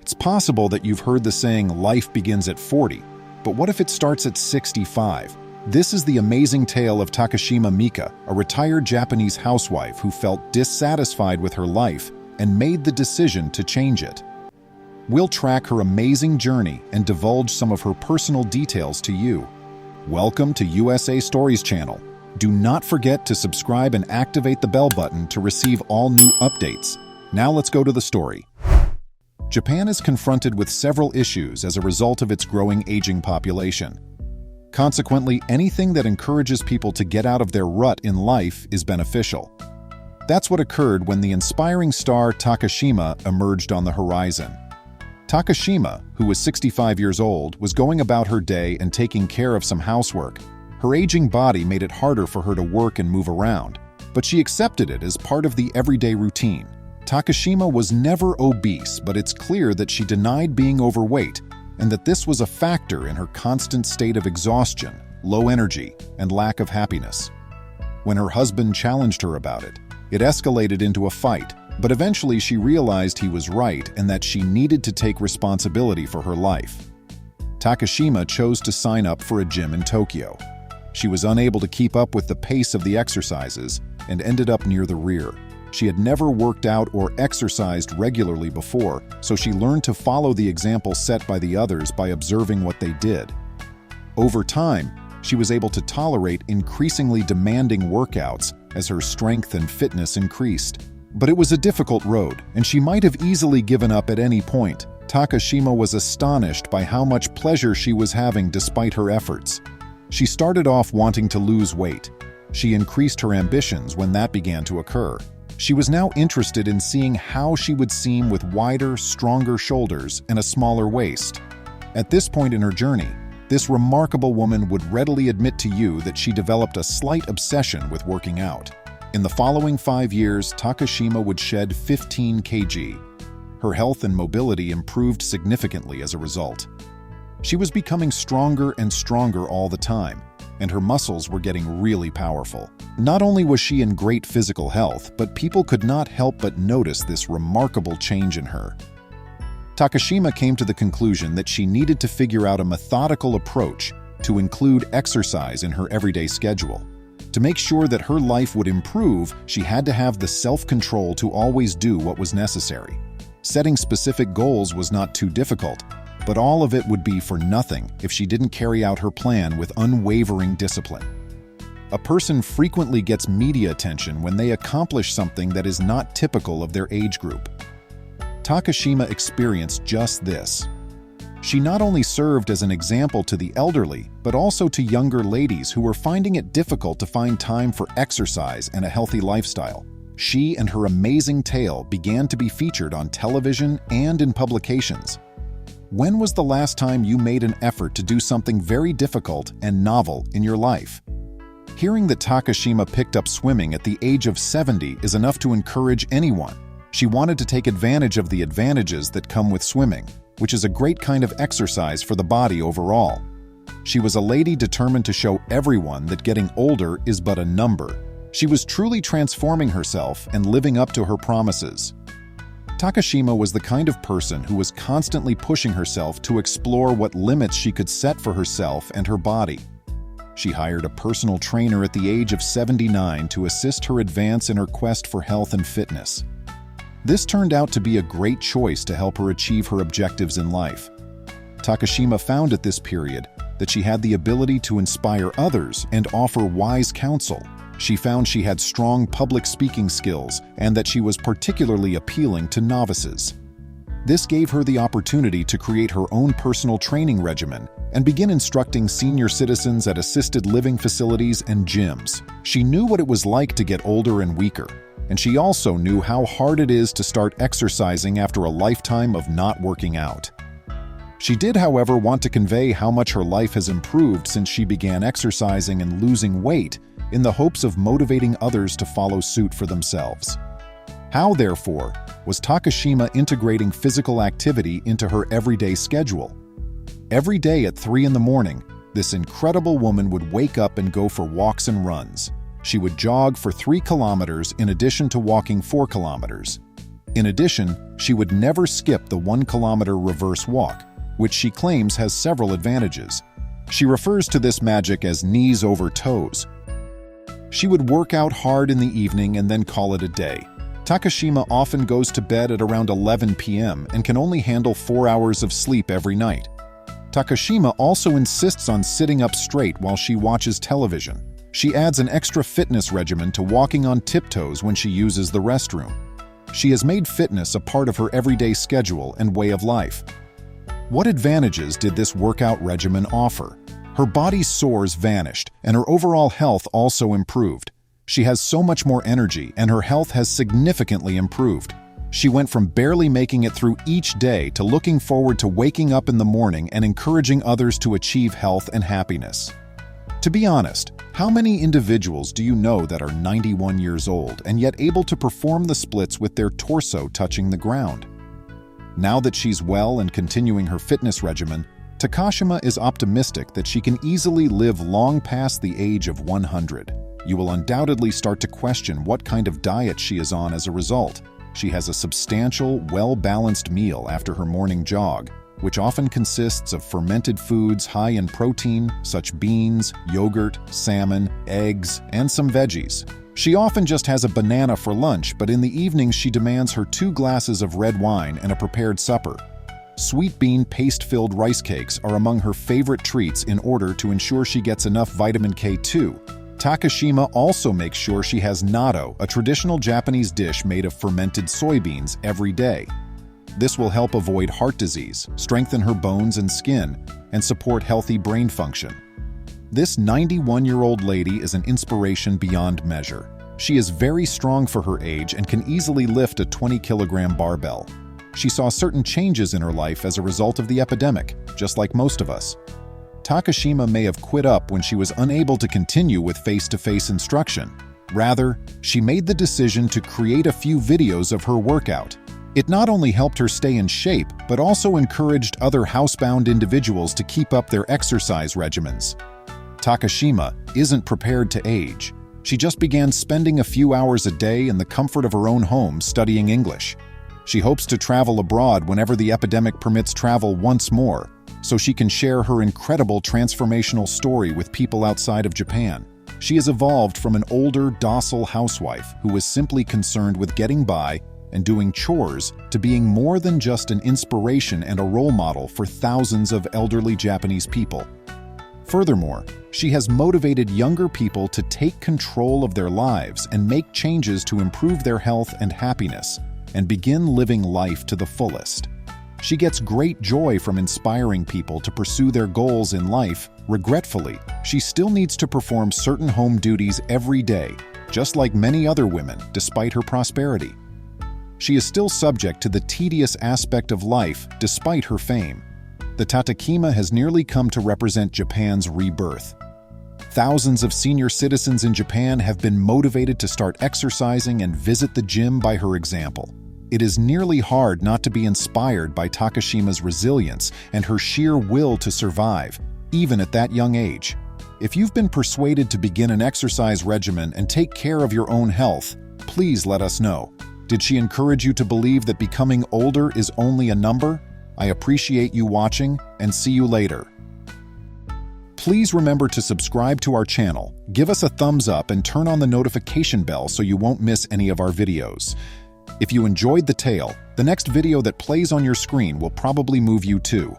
It's possible that you've heard the saying, life begins at 40, but what if it starts at 65? This is the amazing tale of Takashima Mika, a retired Japanese housewife who felt dissatisfied with her life and made the decision to change it. We'll track her amazing journey and divulge some of her personal details to you. Welcome to USA Stories channel. Do not forget to subscribe and activate the bell button to receive all new updates. Now let's go to the story. Japan is confronted with several issues as a result of its growing aging population. Consequently, anything that encourages people to get out of their rut in life is beneficial. That's what occurred when the inspiring star Takashima emerged on the horizon. Takashima, who was 65 years old, was going about her day and taking care of some housework. Her aging body made it harder for her to work and move around, but she accepted it as part of the everyday routine. Takashima was never obese, but it's clear that she denied being overweight and that this was a factor in her constant state of exhaustion, low energy, and lack of happiness. When her husband challenged her about it, it escalated into a fight, but eventually she realized he was right and that she needed to take responsibility for her life. Takashima chose to sign up for a gym in Tokyo. She was unable to keep up with the pace of the exercises and ended up near the rear. She had never worked out or exercised regularly before, so she learned to follow the example set by the others by observing what they did. Over time, she was able to tolerate increasingly demanding workouts as her strength and fitness increased. But it was a difficult road, and she might have easily given up at any point. Takashima was astonished by how much pleasure she was having despite her efforts. She started off wanting to lose weight. She increased her ambitions when that began to occur. She was now interested in seeing how she would seem with wider, stronger shoulders and a smaller waist. At this point in her journey, this remarkable woman would readily admit to you that she developed a slight obsession with working out. In the following 5 years, Takashima would shed 15 kg. Her health and mobility improved significantly as a result. She was becoming stronger and stronger all the time, and her muscles were getting really powerful. Not only was she in great physical health, but people could not help but notice this remarkable change in her. Takashima came to the conclusion that she needed to figure out a methodical approach to include exercise in her everyday schedule. To make sure that her life would improve, she had to have the self-control to always do what was necessary. Setting specific goals was not too difficult, but all of it would be for nothing if she didn't carry out her plan with unwavering discipline. A person frequently gets media attention when they accomplish something that is not typical of their age group. Takashima experienced just this. She not only served as an example to the elderly, but also to younger ladies who were finding it difficult to find time for exercise and a healthy lifestyle. She and her amazing tale began to be featured on television and in publications. When was the last time you made an effort to do something very difficult and novel in your life? Hearing that Takashima picked up swimming at the age of 70 is enough to encourage anyone. She wanted to take advantage of the advantages that come with swimming, which is a great kind of exercise for the body overall. She was a lady determined to show everyone that getting older is but a number. She was truly transforming herself and living up to her promises. Takashima was the kind of person who was constantly pushing herself to explore what limits she could set for herself and her body. She hired a personal trainer at the age of 79 to assist her advance in her quest for health and fitness. This turned out to be a great choice to help her achieve her objectives in life. Takashima found at this period that she had the ability to inspire others and offer wise counsel. She found she had strong public speaking skills and that she was particularly appealing to novices. This gave her the opportunity to create her own personal training regimen and begin instructing senior citizens at assisted living facilities and gyms. She knew what it was like to get older and weaker, and she also knew how hard it is to start exercising after a lifetime of not working out. She did, however, want to convey how much her life has improved since she began exercising and losing weight in the hopes of motivating others to follow suit for themselves. How, therefore, was Takashima integrating physical activity into her everyday schedule? Every day at 3 in the morning, this incredible woman would wake up and go for walks and runs. She would jog for 3 kilometers in addition to walking 4 kilometers. In addition, she would never skip the 1-kilometer reverse walk, which she claims has several advantages. She refers to this magic as knees over toes. She would work out hard in the evening and then call it a day. Takashima often goes to bed at around 11 p.m. and can only handle 4 hours of sleep every night. Takashima also insists on sitting up straight while she watches television. She adds an extra fitness regimen to walking on tiptoes when she uses the restroom. She has made fitness a part of her everyday schedule and way of life. What advantages did this workout regimen offer? Her body's sores vanished, and her overall health also improved. She has so much more energy, and her health has significantly improved. She went from barely making it through each day to looking forward to waking up in the morning and encouraging others to achieve health and happiness. To be honest, how many individuals do you know that are 91 years old and yet able to perform the splits with their torso touching the ground? Now that she's well and continuing her fitness regimen, Takashima is optimistic that she can easily live long past the age of 100. You will undoubtedly start to question what kind of diet she is on as a result. She has a substantial, well-balanced meal after her morning jog, which often consists of fermented foods high in protein, such beans, yogurt, salmon, eggs, and some veggies. She often just has a banana for lunch, but in the evenings she demands her 2 glasses of red wine and a prepared supper. Sweet bean paste-filled rice cakes are among her favorite treats in order to ensure she gets enough vitamin K2. Takashima also makes sure she has natto, a traditional Japanese dish made of fermented soybeans, every day. This will help avoid heart disease, strengthen her bones and skin, and support healthy brain function. This 91-year-old lady is an inspiration beyond measure. She is very strong for her age and can easily lift a 20-kilogram barbell. She saw certain changes in her life as a result of the epidemic, just like most of us. Takashima may have quit up when she was unable to continue with face-to-face instruction. Rather, she made the decision to create a few videos of her workout. It not only helped her stay in shape, but also encouraged other housebound individuals to keep up their exercise regimens. Takashima isn't prepared to age. She just began spending a few hours a day in the comfort of her own home studying English. She hopes to travel abroad whenever the epidemic permits travel once more, so she can share her incredible transformational story with people outside of Japan. She has evolved from an older, docile housewife who was simply concerned with getting by and doing chores to being more than just an inspiration and a role model for thousands of elderly Japanese people. Furthermore, she has motivated younger people to take control of their lives and make changes to improve their health and happiness, and begin living life to the fullest. She gets great joy from inspiring people to pursue their goals in life. Regretfully, she still needs to perform certain home duties every day, just like many other women, despite her prosperity. She is still subject to the tedious aspect of life despite her fame. The Tatakima has nearly come to represent Japan's rebirth. Thousands of senior citizens in Japan have been motivated to start exercising and visit the gym by her example. It is nearly hard not to be inspired by Takashima's resilience and her sheer will to survive, even at that young age. If you've been persuaded to begin an exercise regimen and take care of your own health, please let us know. Did she encourage you to believe that becoming older is only a number? I appreciate you watching, and see you later. Please remember to subscribe to our channel, give us a thumbs up, and turn on the notification bell so you won't miss any of our videos. If you enjoyed the tale, the next video that plays on your screen will probably move you too.